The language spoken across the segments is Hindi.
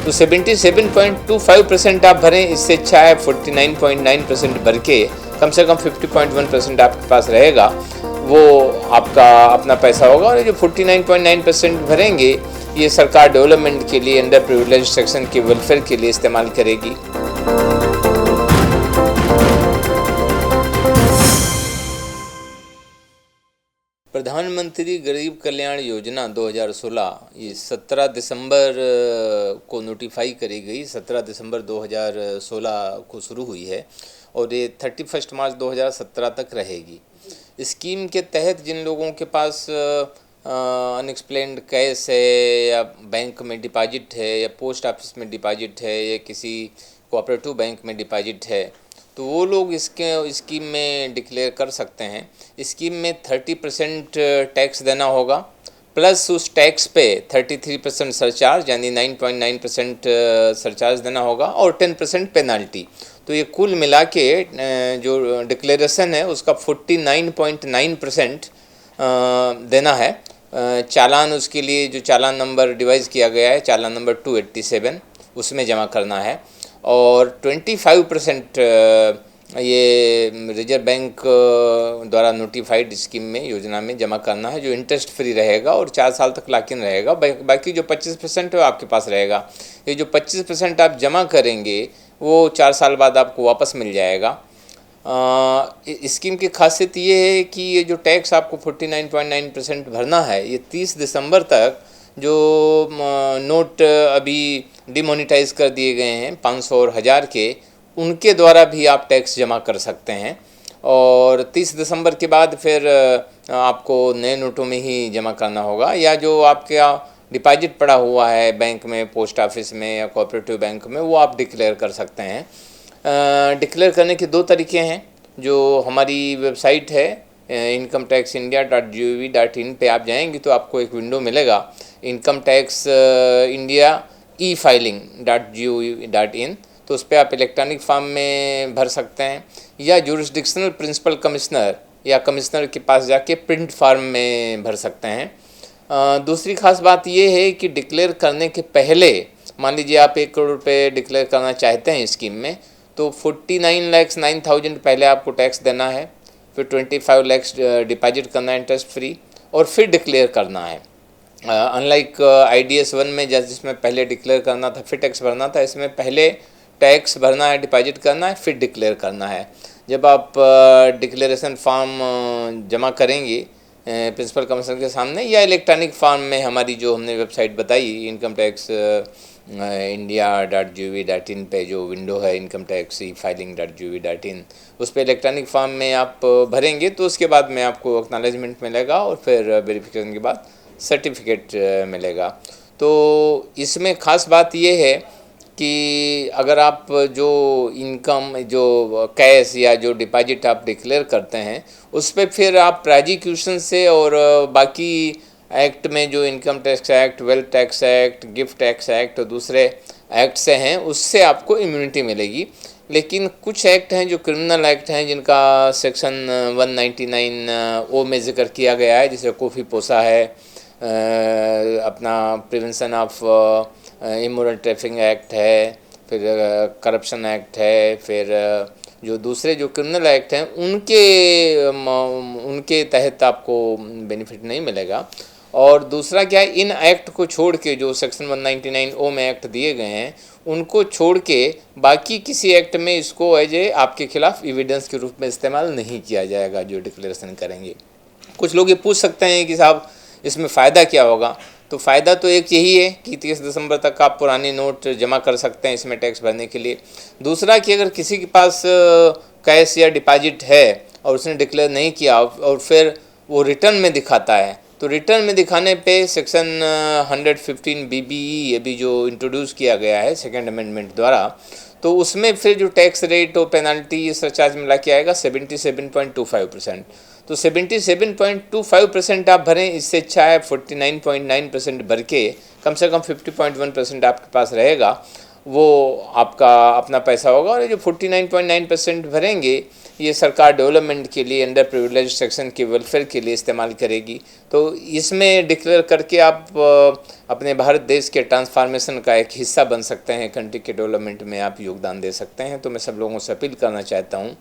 तो 77.25% आप भरें, इससे अच्छा है 49.9% भर के कम से कम 50.1% आपके पास रहेगा, वो आपका अपना पैसा होगा। और ये जो 49.9% भरेंगे ये सरकार डेवलपमेंट के लिए, अंडर प्रिविलेज सेक्शन के वेलफेयर के लिए इस्तेमाल करेगी। प्रधानमंत्री गरीब कल्याण योजना 2016 ये 17 दिसंबर को नोटिफाई करी गई। 17 दिसंबर 2016 को शुरू हुई है और ये 31 मार्च 2017 तक रहेगी। स्कीम के तहत जिन लोगों के पास अनएक्सप्लेन्ड कैश है या बैंक में डिपॉजिट है या पोस्ट ऑफिस में डिपॉजिट है या किसी कोऑपरेटिव बैंक में डिपॉजिट है, तो वो लोग इसके स्कीम में डिक्लेयर कर सकते हैं। स्कीम में 30% टैक्स देना होगा, प्लस उस टैक्स पे 33% सरचार्ज यानी 9.9% सरचार्ज देना होगा और 10% पेनाल्टी। तो ये कुल मिला के जो डिक्लेरेशन है उसका 49.9% देना है। चालान उसके लिए जो चालान नंबर डिवाइस किया गया है, चालान नंबर 287, उसमें जमा करना है। और 25% ये रिजर्व बैंक द्वारा नोटिफाइड स्कीम में, योजना में जमा करना है, जो इंटरेस्ट फ्री रहेगा और 4 साल तक लॉक इन रहेगा। बाकी जो 25% है वो आपके पास रहेगा। ये जो 25% आप जमा करेंगे वो 4 साल बाद आपको वापस मिल जाएगा। स्कीम की खासियत ये है कि ये जो टैक्स आपको 49.9% भरना है, ये 30 दिसंबर तक जो नोट अभी डिमोनेटाइज कर दिए गए हैं 500 और 1000 के, उनके द्वारा भी आप टैक्स जमा कर सकते हैं। और 30 दिसंबर के बाद फिर आपको नए नोटों में ही जमा करना होगा, या जो आपके डिपॉजिट पड़ा हुआ है बैंक में, पोस्ट ऑफिस में या कोऑपरेटिव बैंक में, वो आप डिक्लेयर कर सकते हैं। डिक्लेयर करने के 2 तरीके हैं। जो हमारी वेबसाइट है incometaxindia.gov.in पे आप जाएंगे तो आपको एक विंडो मिलेगा, इनकम टैक्स इंडिया e-filing.gov.in। तो उस पर आप इलेक्ट्रॉनिक फॉर्म में भर सकते हैं, या जुरिस्डिक्शनल प्रिंसिपल कमिश्नर या कमिश्नर के पास जाके प्रिंट फॉर्म में भर सकते हैं। दूसरी खास बात ये है कि डिक्लेयर करने के पहले, मान लीजिए आप 1 करोड़ रुपये डिक्लेयर करना चाहते हैं स्कीम में, तो 49,09,000 पहले आपको टैक्स देना है, फिर 25 लाख डिपॉजिट करना है इंटरेस्ट फ्री, और फिर डिक्लेयर करना है। अनलाइक IDS 1 में जिसमें पहले डिक्लेयर करना था फिर टैक्स भरना था, इसमें पहले टैक्स भरना है, डिपॉजिट करना है, फिर डिक्लेयर करना है। जब आप डिक्लेरेशन फॉर्म जमा करेंगे प्रिंसिपल कमिश्नर के सामने, या इलेक्ट्रॉनिक फॉर्म में हमारी जो हमने वेबसाइट बताई incometaxindia.gov.in पे जो विंडो है incometax e-filing.gov.in, उस पर इलेक्ट्रॉनिक फॉर्म में आप भरेंगे तो उसके बाद में आपको एक्नॉलेजमेंट मिलेगा और फिर वेरिफिकेशन के बाद सर्टिफिकेट मिलेगा। तो इसमें ख़ास बात ये है कि अगर आप जो इनकम, जो कैश या जो डिपॉजिट आप डिक्लेयर करते हैं, उस पर फिर आप प्रोजिक्यूशन से और बाकी एक्ट में जो income tax act, wealth tax act, gift tax act और दूसरे एक्ट से हैं, उससे आपको इम्यूनिटी मिलेगी। लेकिन कुछ एक्ट हैं जो क्रिमिनल एक्ट हैं, जिनका सेक्शन 199 में जिक्र किया गया है, जैसे कॉफ़ी पोसा है, अपना prevention of immoral trafficking act है, फिर करप्शन एक्ट है, फिर जो दूसरे जो क्रिमिनल एक्ट हैं उनके तहत आपको बेनिफिट नहीं मिलेगा। और दूसरा क्या है, इन एक्ट को छोड़ के जो सेक्शन 199 में एक्ट दिए गए हैं, उनको छोड़ के बाकी किसी एक्ट में इसको एज ए आपके खिलाफ एविडेंस के रूप में इस्तेमाल नहीं किया जाएगा जो डिक्लेरेशन करेंगे। कुछ लोग ये पूछ सकते हैं कि साहब इसमें फ़ायदा क्या होगा। तो फ़ायदा तो एक यही है कि 30 दिसंबर तक आप पुराने नोट जमा कर सकते हैं इसमें टैक्स भरने के लिए। दूसरा कि अगर किसी के पास कैश या डिपॉजिट है और उसने डिक्लेयर नहीं किया और फिर वो रिटर्न में दिखाता है, तो रिटर्न में दिखाने पे सेक्शन 115 BBE अभी जो इंट्रोड्यूस किया गया है सेकेंड अमेंडमेंट द्वारा, तो उसमें फिर जो टैक्स रेट और पेनल्टी सरचार्ज मिला के आएगा 77.25%। तो 77.25% आप भरें, इससे अच्छा है 49.9% भर के कम से कम 50.1% आपके पास रहेगा, वो आपका अपना पैसा होगा। और ये जो 49.9% भरेंगे ये सरकार डेवलपमेंट के लिए, अंडर प्रिविलेज सेक्शन के वेलफेयर के लिए इस्तेमाल करेगी। तो इसमें डिक्लेयर करके आप अपने भारत देश के ट्रांसफॉर्मेशन का एक हिस्सा बन सकते हैं, कंट्री के डेवलपमेंट में आप योगदान दे सकते हैं। तो मैं सब लोगों से अपील करना चाहता हूँ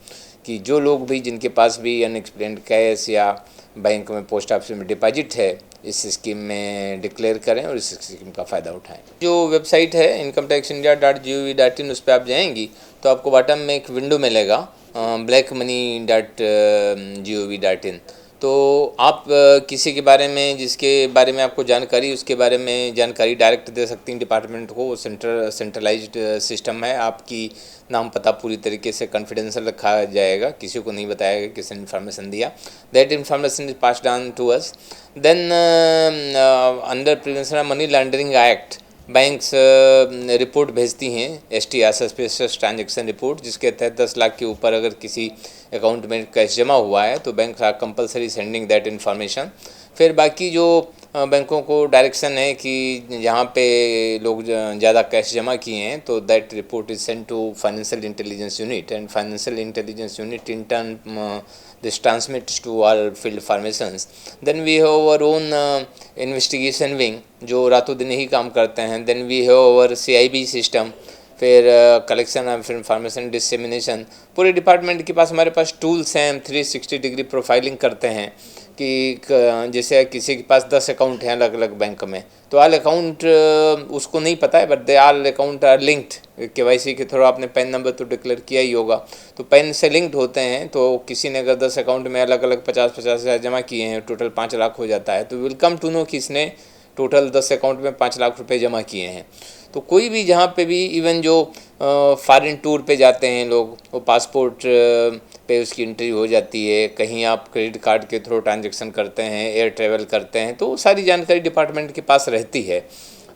कि जो लोग भी, जिनके पास भी अनएक्सप्लेन्ड कैश या बैंक में, पोस्ट ऑफिस में डिपॉजिट है, इस स्कीम में डिक्लेयर करें और इस स्कीम का फ़ायदा उठाएं। जो वेबसाइट है incometaxindia.gov.in, उस पर आप जाएंगी तो आपको बॉटम में एक विंडो मिलेगा blackmoney.gov.in। तो आप किसी के बारे में, जिसके बारे में आपको जानकारी, उसके बारे में जानकारी डायरेक्ट दे सकती हैं डिपार्टमेंट को। वो सेंट्रलाइज्ड सिस्टम है। आपकी नाम पता पूरी तरीके से कॉन्फिडेंशियल रखा जाएगा, किसी को नहीं बताएगा किसने इन्फॉर्मेशन दिया। That information is passed on to us. Then under prevention of money laundering act, banks report भेजती हैं, STR सस्पिशियस ट्रांजैक्शन रिपोर्ट, जिसके तहत 10 लाख के ऊपर अगर किसी अकाउंट में कैश जमा हुआ है तो bank are compulsory sending that information. फिर बाकी जो बैंकों को डायरेक्शन है कि जहाँ पे लोग ज़्यादा कैश जमा किए हैं तो that report is send to financial intelligence unit, and financial intelligence unit in turn this transmits to all field formations. Then we have our own investigation wing जो रातों दिन ही काम करते हैं। Then we have our CIB system, फिर कलेक्शन ऑफ इंफॉर्मेशन डिसेमिनेशन। पूरे डिपार्टमेंट के पास, हमारे पास टूल्स हैं। हम 360 डिग्री प्रोफाइलिंग करते हैं कि जैसे किसी के पास 10 अकाउंट हैं अलग अलग बैंक में, तो ऑल अकाउंट उसको नहीं पता है, but they all account are linked. KYC के थ्रू आपने पैन नंबर तो डिक्लेयर किया ही होगा, तो पैन से लिंक्ड होते हैं। तो किसी ने अगर 10 अकाउंट में अलग अलग 50-50 हज़ार जमा किए हैं, टोटल 5 लाख हो जाता है, तो विल कम टू नो कि इसने टोटल 10 अकाउंट में 5 लाख रुपए जमा किए हैं। तो कोई भी जहाँ पे भी, इवन जो फॉरेन टूर पे जाते हैं लोग, वो पासपोर्ट पे उसकी एंट्री हो जाती है। कहीं आप क्रेडिट कार्ड के थ्रू ट्रांजैक्शन करते हैं, एयर ट्रैवल करते हैं, तो सारी जानकारी डिपार्टमेंट के पास रहती है।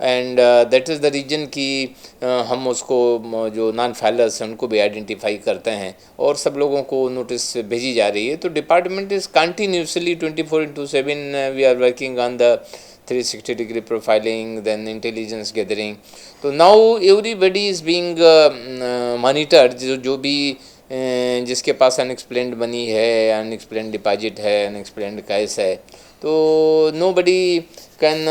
And that is the reason कि हम उसको, जो नॉन फाइलर्स हैं उनको भी आइडेंटिफाई करते हैं और सब लोगों को नोटिस भेजी जा रही है। तो department is continuously 24/7 we are working on the 360 degree profiling, then intelligence gathering. तो now everybody is being monitored। जो भी जिसके पास अनएक्सप्लेन्ड मनी है, अनएक्सप्लेन्ड डिपॉजिट है, अनएक्सप्लेन्ड कैश है, तो nobody कैन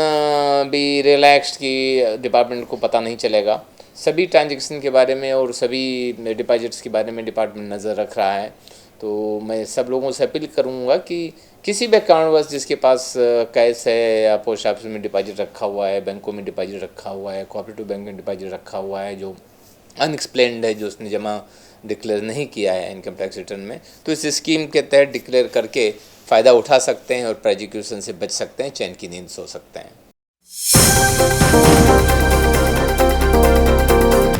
बी रिलैक्स्ड कि डिपार्टमेंट को पता नहीं चलेगा। सभी ट्रांजेक्शन के बारे में और सभी डिपॉजिट्स के बारे में डिपार्टमेंट नज़र रख रहा है। तो मैं सब लोगों से अपील करूँगा कि किसी भी कारणवश जिसके पास कैश है या पोस्ट ऑफिस में डिपॉजिट रखा हुआ है, बैंकों में डिपॉजिट रखा हुआ है, कोऑपरेटिव बैंक में डिपॉजिट रखा हुआ है, जो अनएक्सप्लेन्ड है, जो उसने जमा डिक्लेयर नहीं किया है इनकम टैक्स रिटर्न में, तो इस स्कीम के तहत डिक्लेयर करके फ़ायदा उठा सकते हैं और प्रोसिक्यूशन से बच सकते हैं, चैन की नींद सो सकते हैं।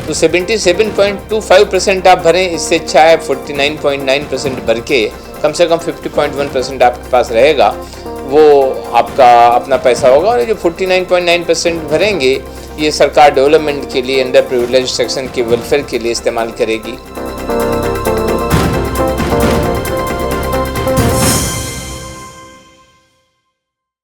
तो 77.25% आप भरें, इससे अच्छा है 49.9% भर के कम से कम 50.1% आपके पास रहेगा, वो आपका अपना पैसा होगा। और ये जो 49.9% भरेंगे ये सरकार डेवलपमेंट के लिए, अंडर प्रिविलेज सेक्शन के वेलफेयर के लिए इस्तेमाल करेगी।